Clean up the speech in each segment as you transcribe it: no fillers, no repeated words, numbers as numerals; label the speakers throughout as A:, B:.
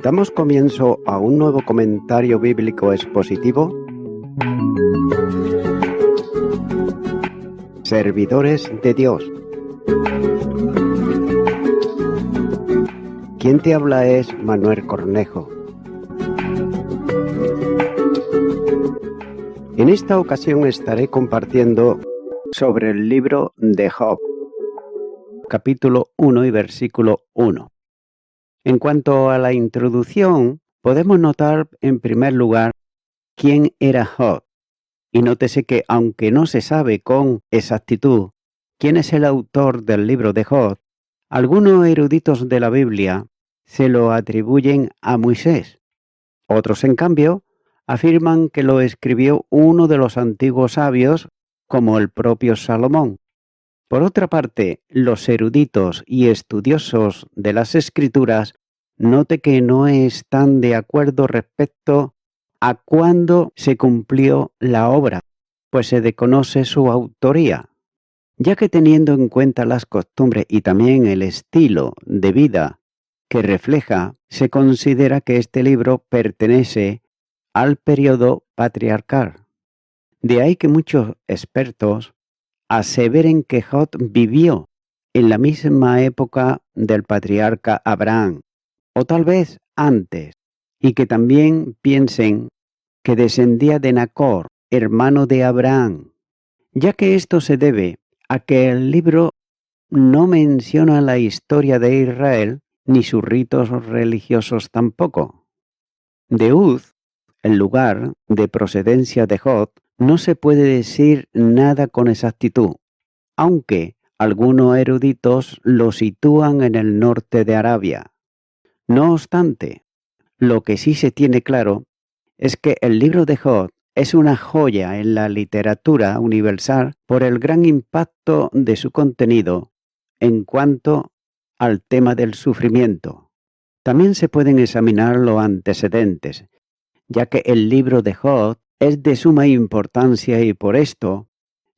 A: Damos comienzo a un nuevo comentario bíblico expositivo. Servidores de Dios. Quien te habla es Manuel Cornejo. En esta ocasión estaré compartiendo sobre el libro de Job, capítulo 1 y versículo 1. En cuanto a la introducción, podemos notar en primer lugar quién era Job. Y nótese que aunque no se sabe con exactitud quién es el autor del libro de Job, algunos eruditos de la Biblia se lo atribuyen a Moisés. Otros, en cambio, afirman que lo escribió uno de los antiguos sabios, como el propio Salomón. Por otra parte, los eruditos y estudiosos de las Escrituras note que no están de acuerdo respecto a cuándo se cumplió la obra, pues se desconoce su autoría, ya que teniendo en cuenta las costumbres y también el estilo de vida que refleja, se considera que este libro pertenece al periodo patriarcal. De ahí que muchos expertos aseveren que Job vivió en la misma época del patriarca Abraham, o tal vez antes, y que también piensen que descendía de Nacor, hermano de Abraham, ya que esto se debe a que el libro no menciona la historia de Israel ni sus ritos religiosos tampoco. De Uz, el lugar de procedencia de Job, no se puede decir nada con exactitud, aunque algunos eruditos lo sitúan en el norte de Arabia. No obstante, lo que sí se tiene claro es que el libro de Job es una joya en la literatura universal por el gran impacto de su contenido en cuanto al tema del sufrimiento. También se pueden examinar los antecedentes, ya que el libro de Job es de suma importancia y por esto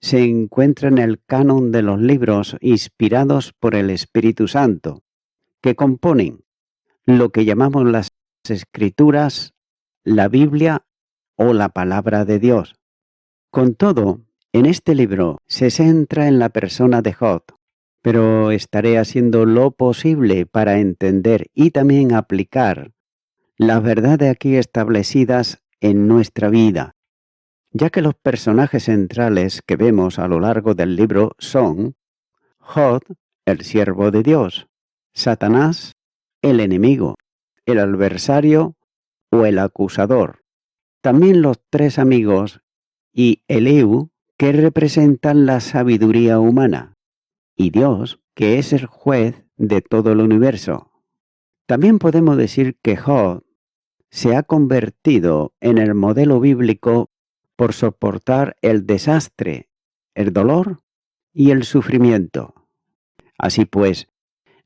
A: se encuentra en el canon de los libros inspirados por el Espíritu Santo, que componen lo que llamamos las Escrituras, la Biblia o la Palabra de Dios. Con todo, en este libro se centra en la persona de Job, pero estaré haciendo lo posible para entender y también aplicar las verdades aquí establecidas en nuestra vida, ya que los personajes centrales que vemos a lo largo del libro son Job, el siervo de Dios, Satanás, el enemigo, el adversario o el acusador, también los tres amigos y Eliú, que representan la sabiduría humana, y Dios, que es el juez de todo el universo. También podemos decir que Job se ha convertido en el modelo bíblico por soportar el desastre, el dolor y el sufrimiento. Así pues,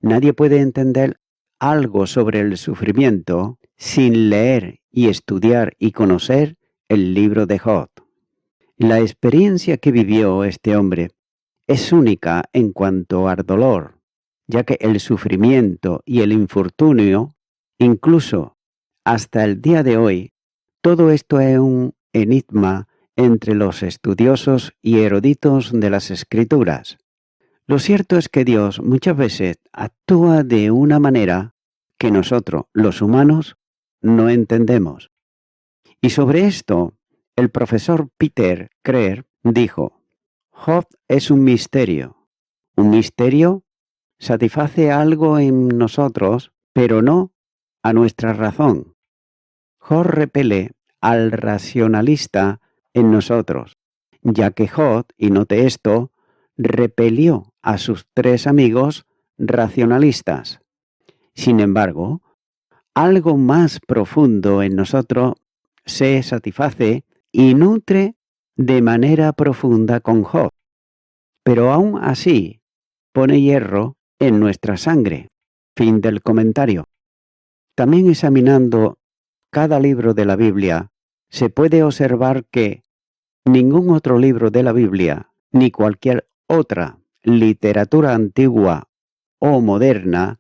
A: nadie puede entender algo sobre el sufrimiento sin leer y estudiar y conocer el libro de Job. La experiencia que vivió este hombre es única en cuanto al dolor, ya que el sufrimiento y el infortunio, incluso hasta el día de hoy, todo esto es un enigma entre los estudiosos y eruditos de las Escrituras. Lo cierto es que Dios muchas veces actúa de una manera que nosotros, los humanos, no entendemos. Y sobre esto, el profesor Peter Kreer dijo: Job es un misterio. Un misterio satisface algo en nosotros, pero no a nuestra razón. Job repele al racionalista en nosotros, ya que Job, y note esto, repelió a sus tres amigos racionalistas. Sin embargo, algo más profundo en nosotros se satisface y nutre de manera profunda con Job, pero aún así pone hierro en nuestra sangre. Fin del comentario. También examinando cada libro de la Biblia, se puede observar que ningún otro libro de la Biblia, ni cualquier otra literatura antigua o moderna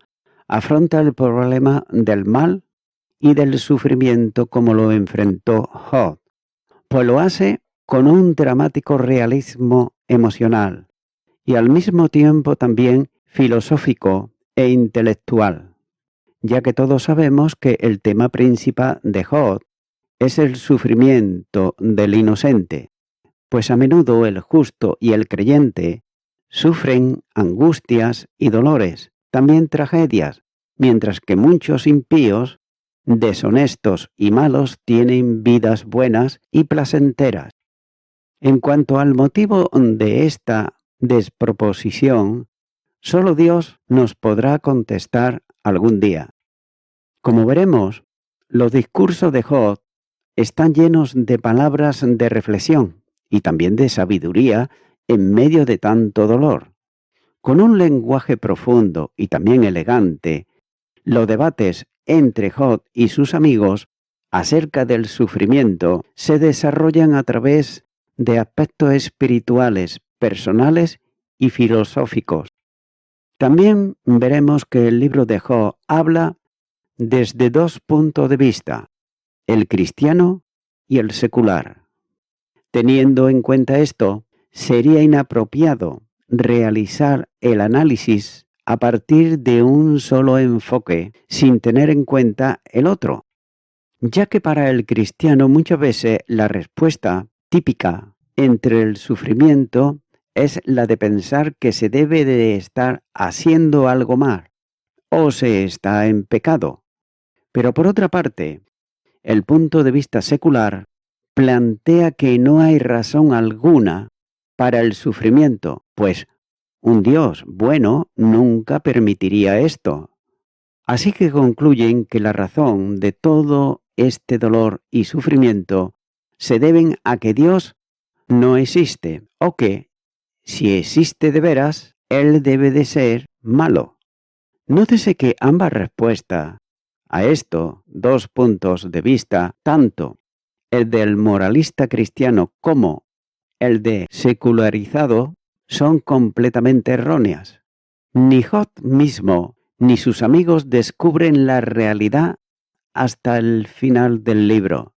A: afronta el problema del mal y del sufrimiento como lo enfrentó Job, pues lo hace con un dramático realismo emocional y al mismo tiempo también filosófico e intelectual, ya que todos sabemos que el tema principal de Job es el sufrimiento del inocente, pues a menudo el justo y el creyente sufren angustias y dolores, también tragedias, mientras que muchos impíos, deshonestos y malos tienen vidas buenas y placenteras. En cuanto al motivo de esta desproposición, solo Dios nos podrá contestar algún día. Como veremos, los discursos de Job están llenos de palabras de reflexión y también de sabiduría en medio de tanto dolor. Con un lenguaje profundo y también elegante, los debates entre Job y sus amigos acerca del sufrimiento se desarrollan a través de aspectos espirituales, personales y filosóficos. También veremos que el libro de Job habla desde dos puntos de vista, el cristiano y el secular. Teniendo en cuenta esto, sería inapropiado realizar el análisis a partir de un solo enfoque sin tener en cuenta el otro, ya que para el cristiano muchas veces la respuesta típica entre el sufrimiento es la de pensar que se debe de estar haciendo algo mal o se está en pecado. Pero por otra parte, el punto de vista secular plantea que no hay razón alguna para el sufrimiento, pues un Dios bueno nunca permitiría esto. Así que concluyen que la razón de todo este dolor y sufrimiento se deben a que Dios no existe, o que, si existe de veras, Él debe de ser malo. Nótese que ambas respuestas a estos dos puntos de vista, tanto el del moralista cristiano como el de secularizado, son completamente erróneas. Ni Job mismo ni sus amigos descubren la realidad hasta el final del libro,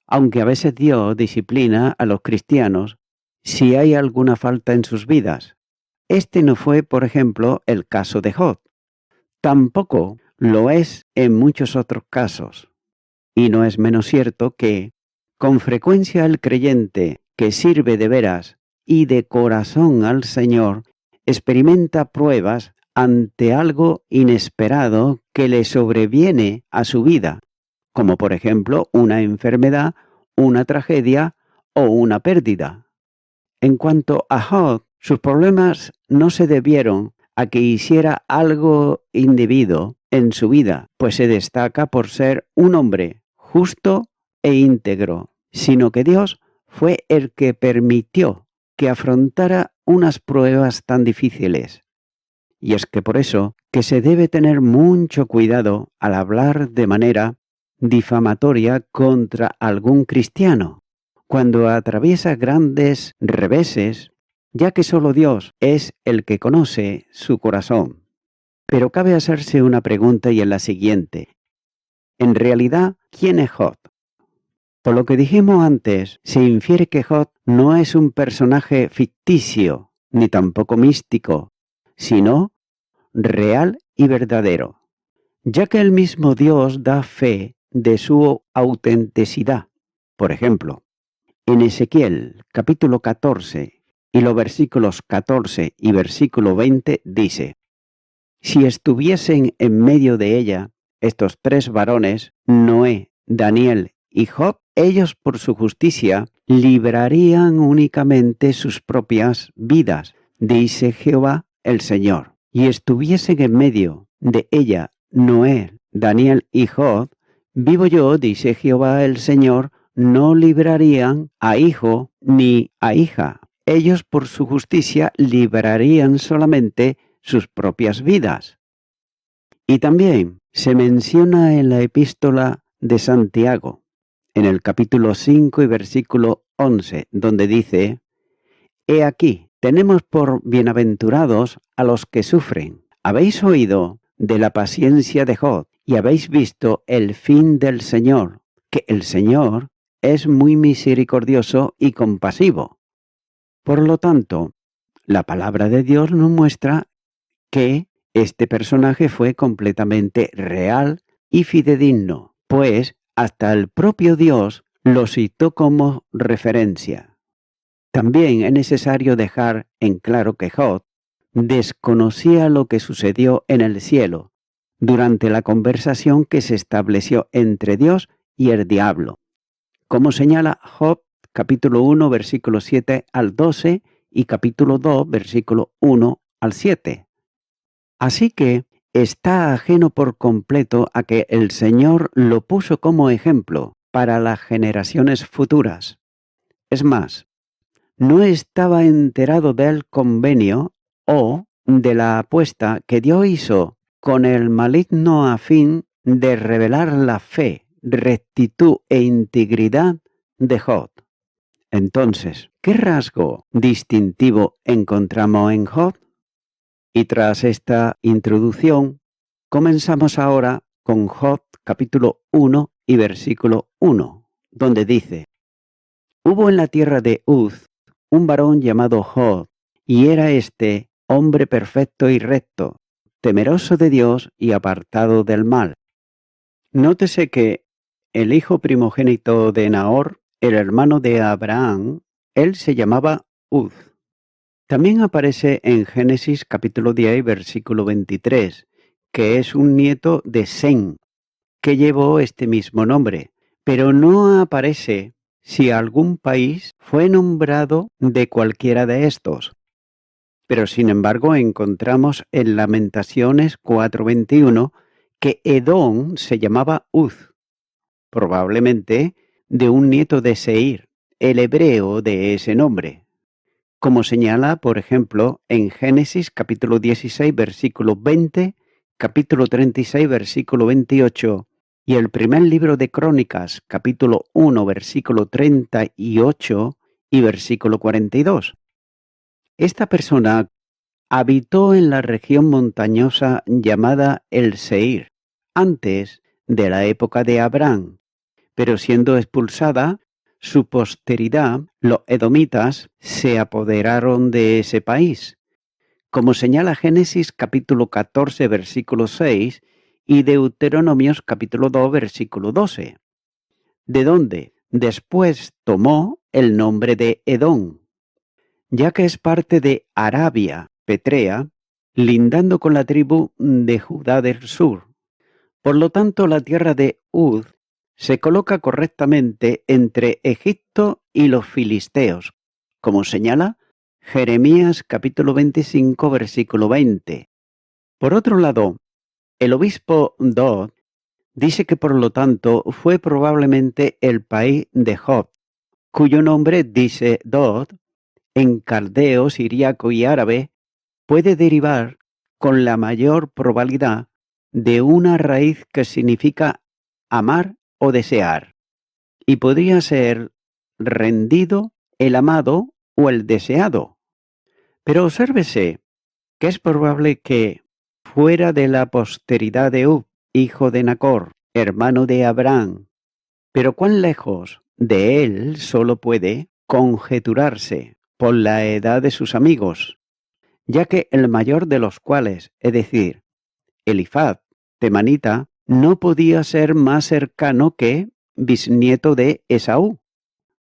A: aunque a veces Dios disciplina a los cristianos si hay alguna falta en sus vidas. Este no fue, por ejemplo, el caso de Job. Tampoco lo es en muchos otros casos. Y no es menos cierto que, con frecuencia el creyente que sirve de veras y de corazón al Señor, experimenta pruebas ante algo inesperado que le sobreviene a su vida, como por ejemplo una enfermedad, una tragedia o una pérdida. En cuanto a Job, sus problemas no se debieron a que hiciera algo indebido en su vida, pues se destaca por ser un hombre justo e íntegro, sino que Dios fue el que permitió que afrontara unas pruebas tan difíciles. Y es que por eso que se debe tener mucho cuidado al hablar de manera difamatoria contra algún cristiano, cuando atraviesa grandes reveses, ya que solo Dios es el que conoce su corazón. Pero cabe hacerse una pregunta y es la siguiente. En realidad, ¿quién es Job? Por lo que dijimos antes, se infiere que Job no es un personaje ficticio, ni tampoco místico, sino real y verdadero, ya que el mismo Dios da fe de su autenticidad. Por ejemplo, en Ezequiel capítulo 14 y los versículos 14 y versículo 20 dice: si estuviesen en medio de ella estos tres varones, Noé, Daniel y Job, ellos por su justicia librarían únicamente sus propias vidas, dice Jehová el Señor. Y estuviesen en medio de ella Noé, Daniel y Job, vivo yo, dice Jehová el Señor, no librarían a hijo ni a hija. Ellos por su justicia librarían solamente sus propias vidas. Y también se menciona en la epístola de Santiago, en el capítulo 5 y versículo 11, donde dice: He aquí, tenemos por bienaventurados a los que sufren. Habéis oído de la paciencia de Job y habéis visto el fin del Señor, que el Señor es muy misericordioso y compasivo. Por lo tanto, la palabra de Dios nos muestra que este personaje fue completamente real y fidedigno, pues hasta el propio Dios lo citó como referencia. También es necesario dejar en claro que Job desconocía lo que sucedió en el cielo durante la conversación que se estableció entre Dios y el diablo, como señala Job capítulo 1 versículo 7 al 12 y capítulo 2 versículo 1 al 7. Así que está ajeno por completo a que el Señor lo puso como ejemplo para las generaciones futuras. Es más, no estaba enterado del convenio o de la apuesta que Dios hizo con el maligno a fin de revelar la fe, rectitud e integridad de Job. Entonces, ¿qué rasgo distintivo encontramos en Job? Y tras esta introducción, comenzamos ahora con Job capítulo 1 y versículo 1, donde dice: Hubo en la tierra de Uz un varón llamado Job, y era este hombre perfecto y recto, temeroso de Dios y apartado del mal. Nótese que el hijo primogénito de Nahor, el hermano de Abraham, él se llamaba Uz. También aparece en Génesis capítulo 10, versículo 23, que es un nieto de Sem, que llevó este mismo nombre, pero no aparece si algún país fue nombrado de cualquiera de estos. Pero sin embargo encontramos en Lamentaciones 4:21 que Edom se llamaba Uz, probablemente de un nieto de Seir, el hebreo de ese nombre, como señala, por ejemplo, en Génesis capítulo 16, versículo 20, capítulo 36, versículo 28, y el primer libro de Crónicas, capítulo 1, versículo 38 y versículo 42. Esta persona habitó en la región montañosa llamada el Seir, antes de la época de Abraham, pero siendo expulsada, su posteridad, los edomitas, se apoderaron de ese país, como señala Génesis capítulo 14, versículo 6 y Deuteronomios capítulo 2, versículo 12, de donde después tomó el nombre de Edom, ya que es parte de Arabia, Petrea, lindando con la tribu de Judá del sur. Por lo tanto, la tierra de Uz se coloca correctamente entre Egipto y los filisteos, como señala Jeremías capítulo 25, versículo 20. Por otro lado, el obispo Dodd dice que por lo tanto fue probablemente el país de Job, cuyo nombre, dice Dodd, en caldeo, siríaco y árabe, puede derivar con la mayor probabilidad de una raíz que significa amar o desear, y podría ser rendido, el amado o el deseado. Pero obsérvese que es probable que, fuera de la posteridad de Ub, hijo de Nacor, hermano de Abraham, pero cuán lejos de él solo puede conjeturarse por la edad de sus amigos, ya que el mayor de los cuales, es decir, Elifaz, temanita, no podía ser más cercano que bisnieto de Esaú,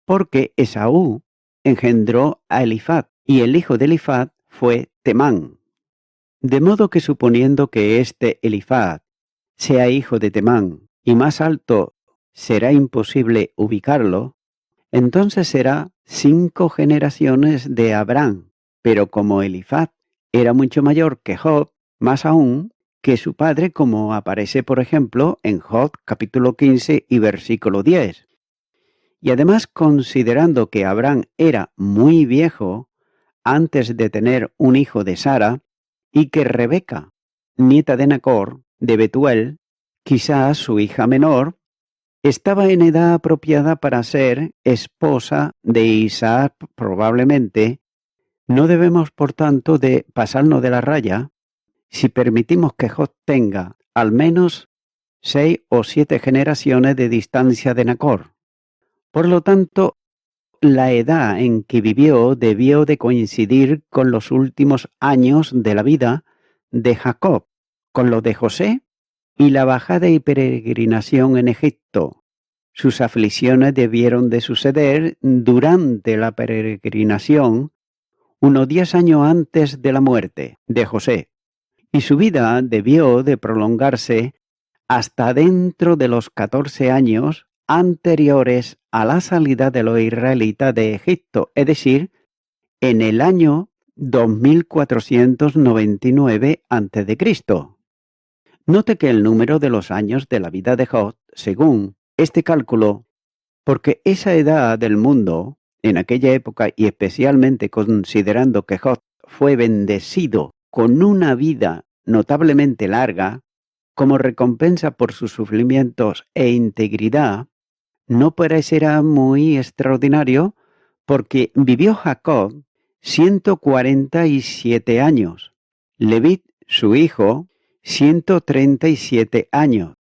A: porque Esaú engendró a Elifaz, y el hijo de Elifaz fue Temán. De modo que suponiendo que este Elifaz sea hijo de Temán, y más alto será imposible ubicarlo, entonces será 5 generaciones de Abraham, pero como Elifaz era mucho mayor que Job, más aún que su padre, como aparece por ejemplo en Job capítulo 15 y versículo 10. Y además, considerando que Abraham era muy viejo antes de tener un hijo de Sara, y que Rebeca, nieta de Nacor, de Betuel, quizás su hija menor, estaba en edad apropiada para ser esposa de Isaac probablemente, No debemos, por tanto, de pasarnos de la raya si permitimos que Job tenga al menos 6 o 7 generaciones de distancia de Nacor. Por lo tanto, la edad en que vivió debió de coincidir con los últimos años de la vida de Jacob, con los de José y la bajada y peregrinación en Egipto. Sus aflicciones debieron de suceder durante la peregrinación, unos 10 años antes de la muerte de José, y su vida debió de prolongarse hasta dentro de los 14 años anteriores a la salida de los israelitas de Egipto, es decir, en el año 2499 a.C. Note que el número de los años de la vida de Job, según este cálculo, porque esa edad del mundo, en aquella época y especialmente considerando que Job fue bendecido con una vida notablemente larga, como recompensa por sus sufrimientos e integridad, no parecerá muy extraordinario porque vivió Jacob 147 años, Leví, su hijo, 137 años,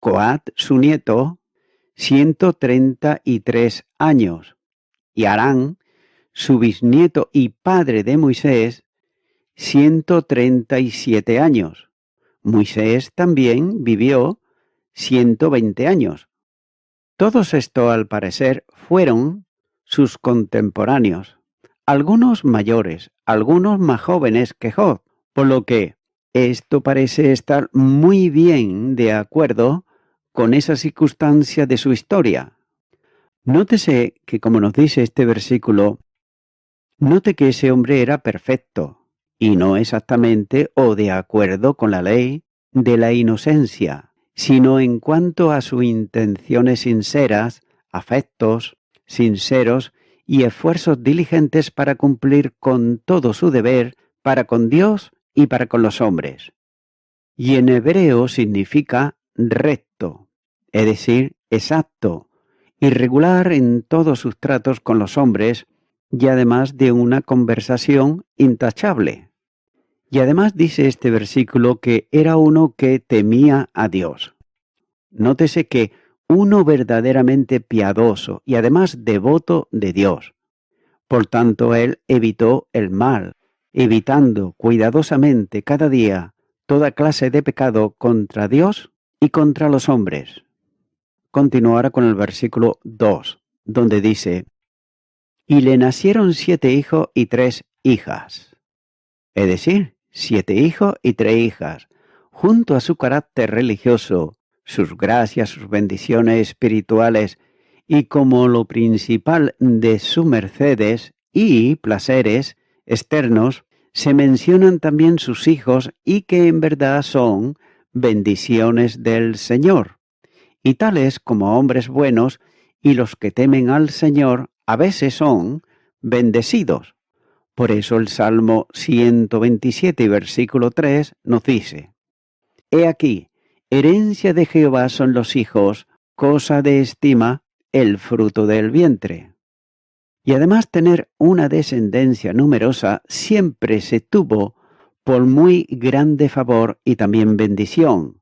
A: Coat, su nieto, 133 años, y Arán, su bisnieto y padre de Moisés, 137 años. Moisés también vivió 120 años. Todos estos, al parecer, fueron sus contemporáneos, algunos mayores, algunos más jóvenes que Job, por lo que esto parece estar muy bien de acuerdo con esa circunstancia de su historia. Nótese que, como nos dice este versículo, note que ese hombre era perfecto, y no exactamente o de acuerdo con la ley de la inocencia, sino en cuanto a sus intenciones sinceras, afectos sinceros y esfuerzos diligentes para cumplir con todo su deber para con Dios y para con los hombres. Y en hebreo significa recto, es decir, exacto, y regular en todos sus tratos con los hombres, y además de una conversación intachable. Y además dice este versículo que era uno que temía a Dios. Nótese que uno verdaderamente piadoso y además devoto de Dios. Por tanto, él evitó el mal, evitando cuidadosamente cada día toda clase de pecado contra Dios y contra los hombres. Continuará con el versículo 2, donde dice: y le nacieron 7 hijos y 3 hijas. Es decir, 7 hijos y 3 hijas, junto a su carácter religioso, sus gracias, sus bendiciones espirituales y como lo principal de sus mercedes y placeres externos, se mencionan también sus hijos y que en verdad son bendiciones del Señor. Y tales como hombres buenos y los que temen al Señor a veces son bendecidos. Por eso el Salmo 127, versículo 3, nos dice: He aquí, herencia de Jehová son los hijos, cosa de estima, el fruto del vientre. Y además tener una descendencia numerosa siempre se tuvo por muy grande favor y también bendición.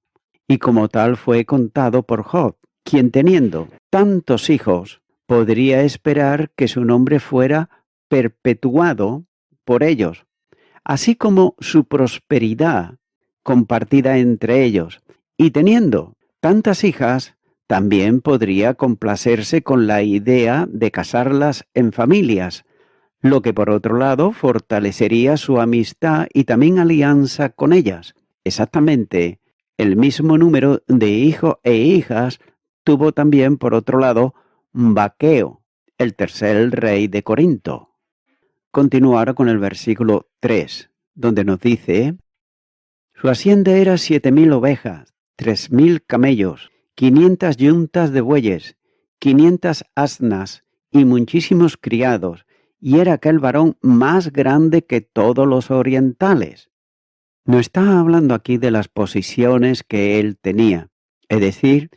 A: Y como tal fue contado por Job, quien teniendo tantos hijos, podría esperar que su nombre fuera perpetuado por ellos, así como su prosperidad compartida entre ellos, y teniendo tantas hijas, también podría complacerse con la idea de casarlas en familias, lo que por otro lado fortalecería su amistad y también alianza con ellas. Exactamente el mismo número de hijos e hijas tuvo también por otro lado Baqueo, el tercer rey de Corinto. Continuar con el versículo 3, donde nos dice: su hacienda era 7,000 ovejas, 3,000 camellos, 500 yuntas de bueyes, 500 asnas y muchísimos criados, y era aquel varón más grande que todos los orientales. No está hablando aquí de las posesiones que él tenía, es decir,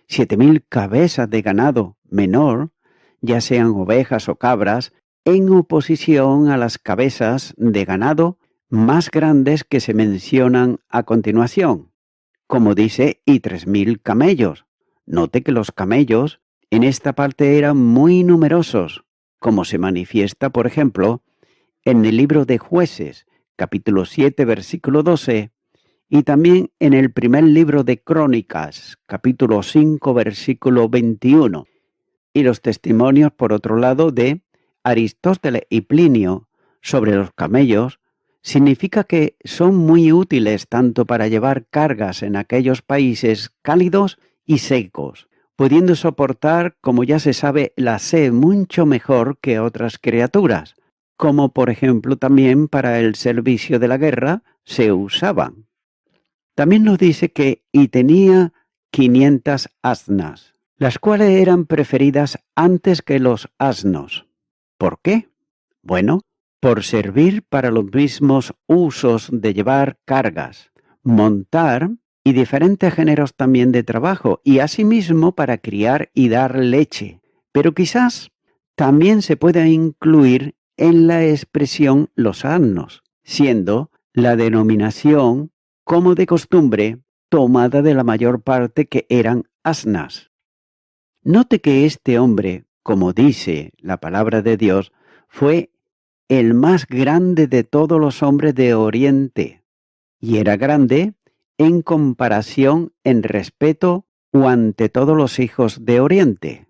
A: 7,000 cabezas de ganado menor, ya sean ovejas o cabras, en oposición a las cabezas de ganado más grandes que se mencionan a continuación, como dice, y 3.000 camellos. Note que los camellos en esta parte eran muy numerosos, como se manifiesta, por ejemplo, en el libro de Jueces, capítulo 7, versículo 12, y también en el primer libro de Crónicas, capítulo 5, versículo 21. Y los testimonios, por otro lado, de Aristóteles y Plinio sobre los camellos, significa que son muy útiles tanto para llevar cargas en aquellos países cálidos y secos, pudiendo soportar, como ya se sabe, la sed mucho mejor que otras criaturas, como por ejemplo también para el servicio de la guerra se usaban. También nos dice que y tenía 500 asnas, las cuales eran preferidas antes que los asnos. ¿Por qué? Bueno, por servir para los mismos usos de llevar cargas, montar y diferentes géneros también de trabajo, y asimismo para criar y dar leche. Pero quizás también se pueda incluir en la expresión los asnos, siendo la denominación, como de costumbre, tomada de la mayor parte que eran asnas. Note que este hombre, como dice la palabra de Dios, fue el más grande de todos los hombres de Oriente, y era grande en comparación, en respeto o ante todos los hijos de Oriente.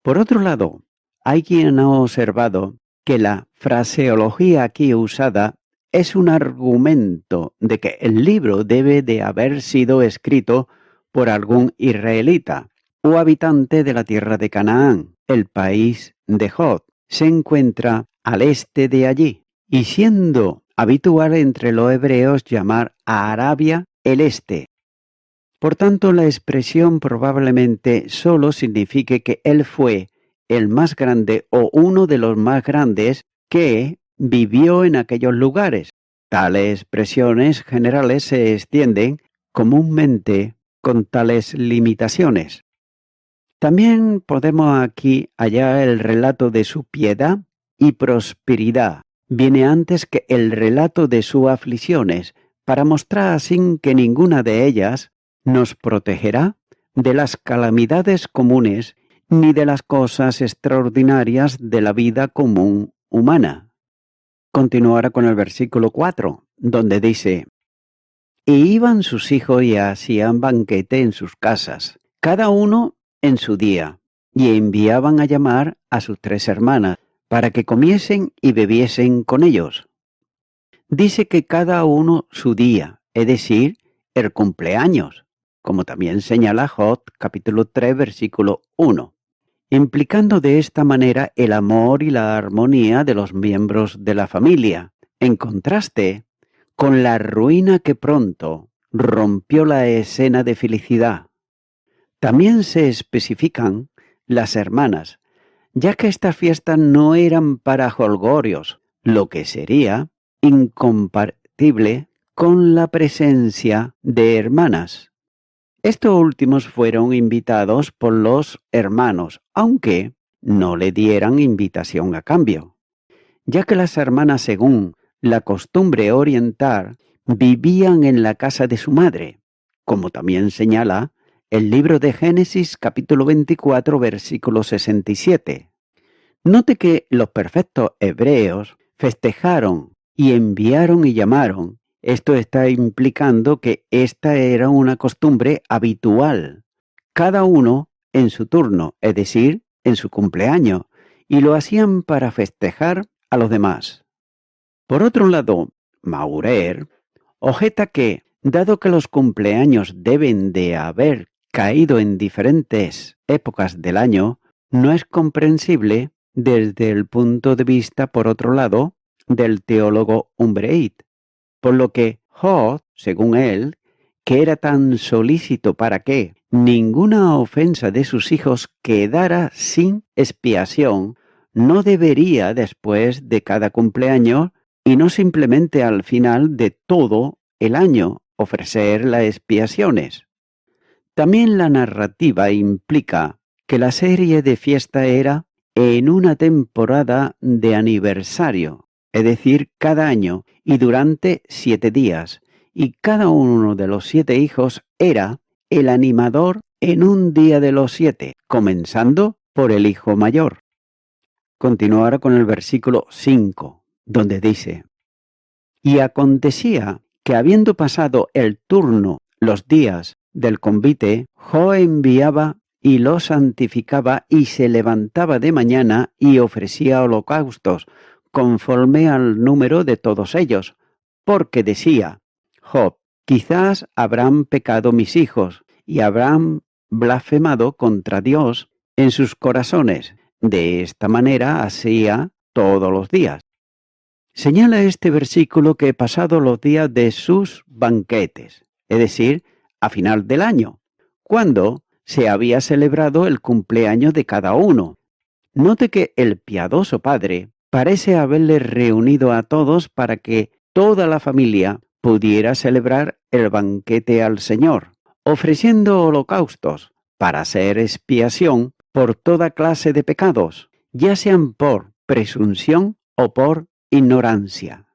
A: Por otro lado, hay quien ha observado que la fraseología aquí usada es un argumento de que el libro debe de haber sido escrito por algún israelita o habitante de la tierra de Canaán, el país de Jod. Se encuentra al este de allí, y siendo habitual entre los hebreos llamar a Arabia el este. Por tanto, la expresión probablemente solo signifique que él fue el más grande o uno de los más grandes que vivió en aquellos lugares. Tales expresiones generales se extienden comúnmente con tales limitaciones. También podemos aquí hallar el relato de su piedad y prosperidad. Viene antes que el relato de sus aflicciones, para mostrar así que ninguna de ellas nos protegerá de las calamidades comunes ni de las cosas extraordinarias de la vida común humana. Continuará con el versículo 4, donde dice: Y iban sus hijos y hacían banquete en sus casas, cada uno en su día, y enviaban a llamar a sus 3 hermanas, para que comiesen y bebiesen con ellos. Dice que cada uno su día, es decir, el cumpleaños, como también señala Job, capítulo 3, versículo 1, implicando de esta manera el amor y la armonía de los miembros de la familia, en contraste con la ruina que pronto rompió la escena de felicidad. También se especifican las hermanas, ya que estas fiestas no eran para jolgorios, lo que sería incompatible con la presencia de hermanas. Estos últimos fueron invitados por los hermanos, aunque no le dieran invitación a cambio, ya que las hermanas, según la costumbre oriental, vivían en la casa de su madre, como también señala el libro de Génesis capítulo 24 versículo 67. Note que los perfectos hebreos festejaron y enviaron y llamaron. Esto está implicando que esta era una costumbre habitual, cada uno en su turno, es decir, en su cumpleaños, y lo hacían para festejar a los demás. Por otro lado, Maurer objeta que, dado que los cumpleaños deben de haber caído en diferentes épocas del año, no es comprensible desde el punto de vista, por otro lado, del teólogo Umbreit, por lo que Job, según él, que era tan solícito para que ninguna ofensa de sus hijos quedara sin expiación, no debería después de cada cumpleaños y no simplemente al final de todo el año ofrecer las expiaciones. También la narrativa implica que la serie de fiesta era en una temporada de aniversario, es decir, cada año, y durante 7 días, y cada uno de los 7 hijos era el animador en un día de los 7, comenzando por el hijo mayor. Continúo ahora con el versículo 5, donde dice: Y acontecía que habiendo pasado el turno los días del convite, Jo enviaba y lo santificaba y se levantaba de mañana y ofrecía holocaustos, conforme al número de todos ellos, porque decía: Job, quizás habrán pecado mis hijos y habrán blasfemado contra Dios en sus corazones. De esta manera hacía todos los días. Señala este versículo que pasado los días de sus banquetes, es decir, a final del año, cuando se había celebrado el cumpleaños de cada uno. Note que el piadoso padre parece haberle reunido a todos para que toda la familia pudiera celebrar el banquete al Señor, ofreciendo holocaustos para hacer expiación por toda clase de pecados, ya sean por presunción o por ignorancia.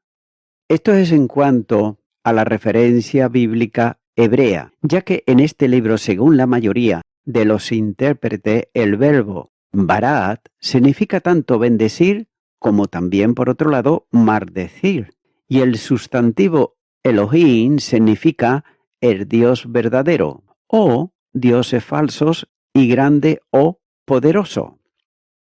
A: Esto es en cuanto a la referencia bíblica hebrea, ya que en este libro, según la mayoría de los intérpretes, el verbo barat significa tanto bendecir como también, por otro lado, maldecir, y el sustantivo Elohim significa el Dios verdadero, o dioses falsos y grande o poderoso.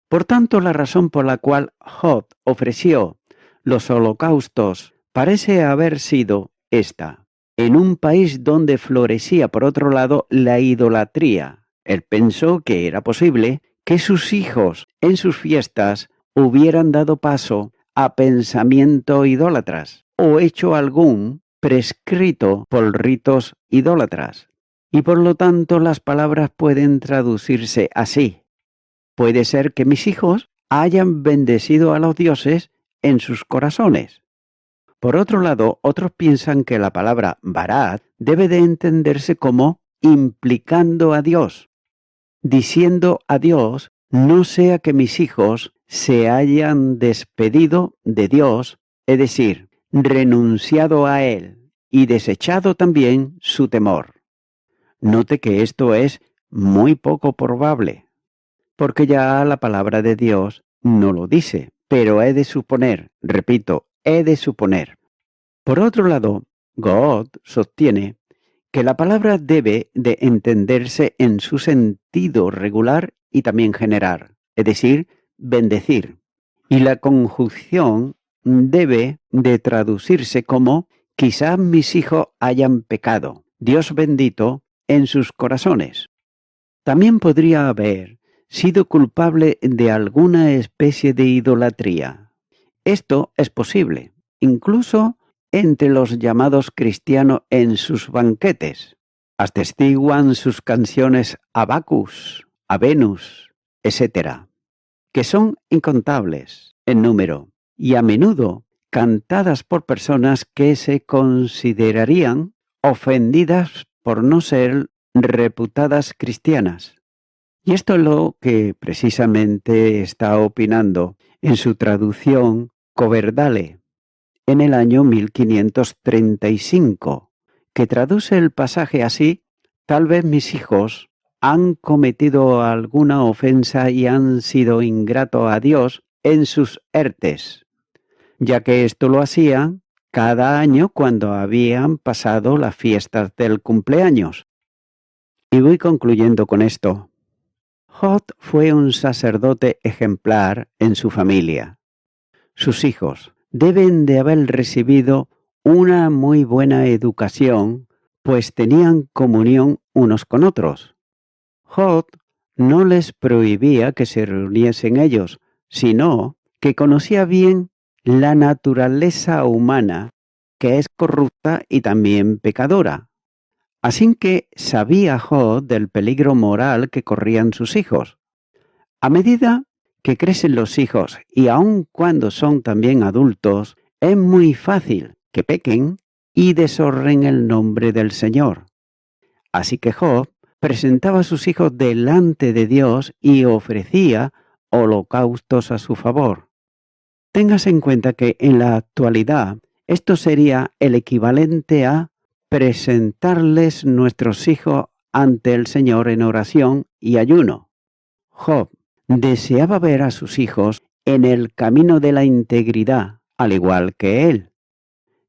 A: Por tanto, la razón por la cual Job ofreció los holocaustos parece haber sido esta. En un país donde florecía, por otro lado, la idolatría, él pensó que era posible que sus hijos en sus fiestas hubieran dado paso a pensamiento idólatras o hecho algún prescrito por ritos idólatras. Y por lo tanto las palabras pueden traducirse así: puede ser que mis hijos hayan bendecido a los dioses en sus corazones. Por otro lado, otros piensan que la palabra barat debe de entenderse como implicando a Dios, diciendo a Dios: no sea que mis hijos se hayan despedido de Dios, es decir, renunciado a Él y desechado también su temor. Note que esto es muy poco probable, porque ya la palabra de Dios no lo dice, pero he de suponer, repito, he de suponer. Por otro lado, God sostiene que la palabra debe de entenderse en su sentido regular y también general, es decir, bendecir. Y la conjunción debe de traducirse como: quizás mis hijos hayan pecado, Dios bendito, en sus corazones. También podría haber sido culpable de alguna especie de idolatría. Esto es posible, incluso entre los llamados cristianos en sus banquetes. Atestiguan sus canciones a Bacchus, a Venus, etc., que son incontables en número y a menudo cantadas por personas que se considerarían ofendidas por no ser reputadas cristianas. Y esto es lo que precisamente está opinando en su traducción Coverdale, en el año 1535, que traduce el pasaje así: tal vez mis hijos han cometido alguna ofensa y han sido ingratos a Dios en sus hertes, ya que esto lo hacían cada año cuando habían pasado las fiestas del cumpleaños. Y voy concluyendo con esto. Job fue un sacerdote ejemplar en su familia. Sus hijos deben de haber recibido una muy buena educación, pues tenían comunión unos con otros. Job no les prohibía que se reuniesen ellos, sino que conocía bien la naturaleza humana, que es corrupta y también pecadora. Así que sabía Job del peligro moral que corrían sus hijos. A medida que crecen los hijos y aun cuando son también adultos, es muy fácil que pequen y deshonren el nombre del Señor. Así que Job presentaba a sus hijos delante de Dios y ofrecía holocaustos a su favor. Tengas en cuenta que en la actualidad esto sería el equivalente a presentarles nuestros hijos ante el Señor en oración y ayuno. Job deseaba ver a sus hijos en el camino de la integridad, al igual que él,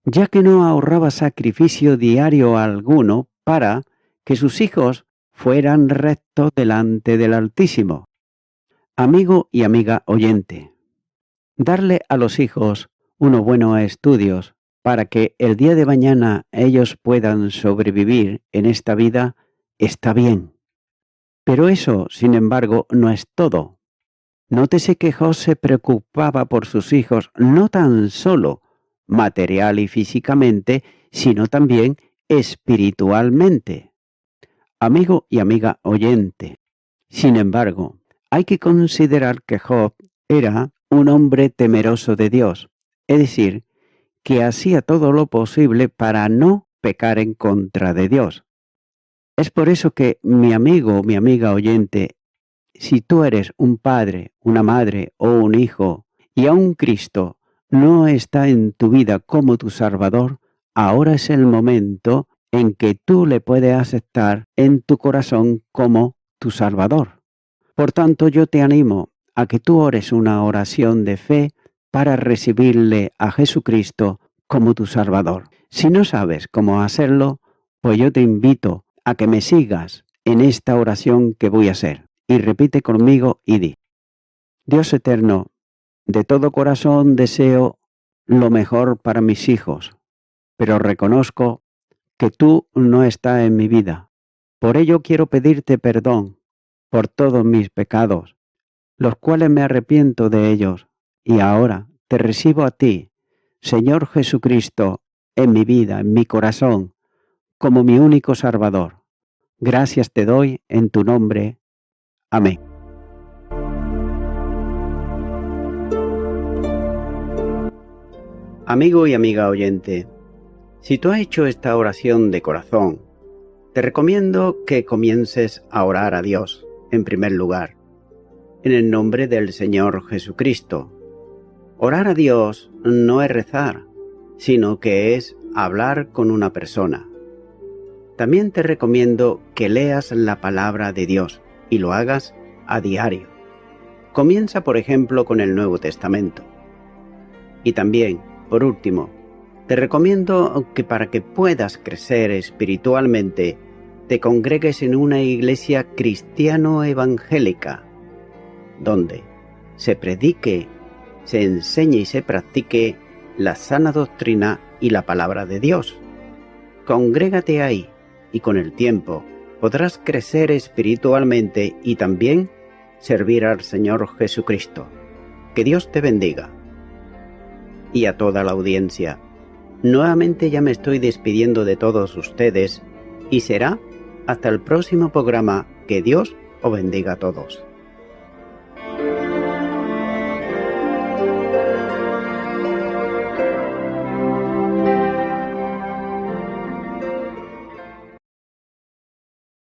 A: ya que no ahorraba sacrificio diario alguno para que sus hijos fueran rectos delante del Altísimo. Amigo y amiga oyente, darle a los hijos unos buenos estudios para que el día de mañana ellos puedan sobrevivir en esta vida está bien. Pero eso, sin embargo, no es todo. Nótese que Job se preocupaba por sus hijos no tan solo material y físicamente, sino también espiritualmente. Amigo y amiga oyente, sin embargo, hay que considerar que Job era un hombre temeroso de Dios, es decir, que hacía todo lo posible para no pecar en contra de Dios. Es por eso que, mi amigo, mi amiga oyente, si tú eres un padre, una madre o un hijo, y aún Cristo no está en tu vida como tu Salvador, ahora es el momento en que tú le puedes aceptar en tu corazón como tu Salvador. Por tanto, yo te animo a que tú ores una oración de fe para recibirle a Jesucristo como tu Salvador. Si no sabes cómo hacerlo, pues yo te invito a que me sigas en esta oración que voy a hacer. Y repite conmigo y di: Dios eterno, de todo corazón deseo lo mejor para mis hijos, pero reconozco que tú no estás en mi vida. Por ello quiero pedirte perdón por todos mis pecados, los cuales me arrepiento de ellos, y ahora te recibo a ti, Señor Jesucristo, en mi vida, en mi corazón, como mi único Salvador. Gracias te doy en tu nombre. Amén. Amigo y amiga oyente, si tú has hecho esta oración de corazón, te recomiendo que comiences a orar a Dios, en primer lugar, en el nombre del Señor Jesucristo. Orar a Dios no es rezar, sino que es hablar con una persona. También te recomiendo que leas la palabra de Dios y lo hagas a diario. Comienza, por ejemplo, con el Nuevo Testamento. Y también, por último, te recomiendo que para que puedas crecer espiritualmente, te congregues en una iglesia cristiano-evangélica, donde se predique, se enseñe y se practique la sana doctrina y la palabra de Dios. Congrégate ahí y con el tiempo podrás crecer espiritualmente y también servir al Señor Jesucristo. Que Dios te bendiga. Y a toda la audiencia, nuevamente ya me estoy despidiendo de todos ustedes y será hasta el próximo programa. Que Dios os bendiga a todos.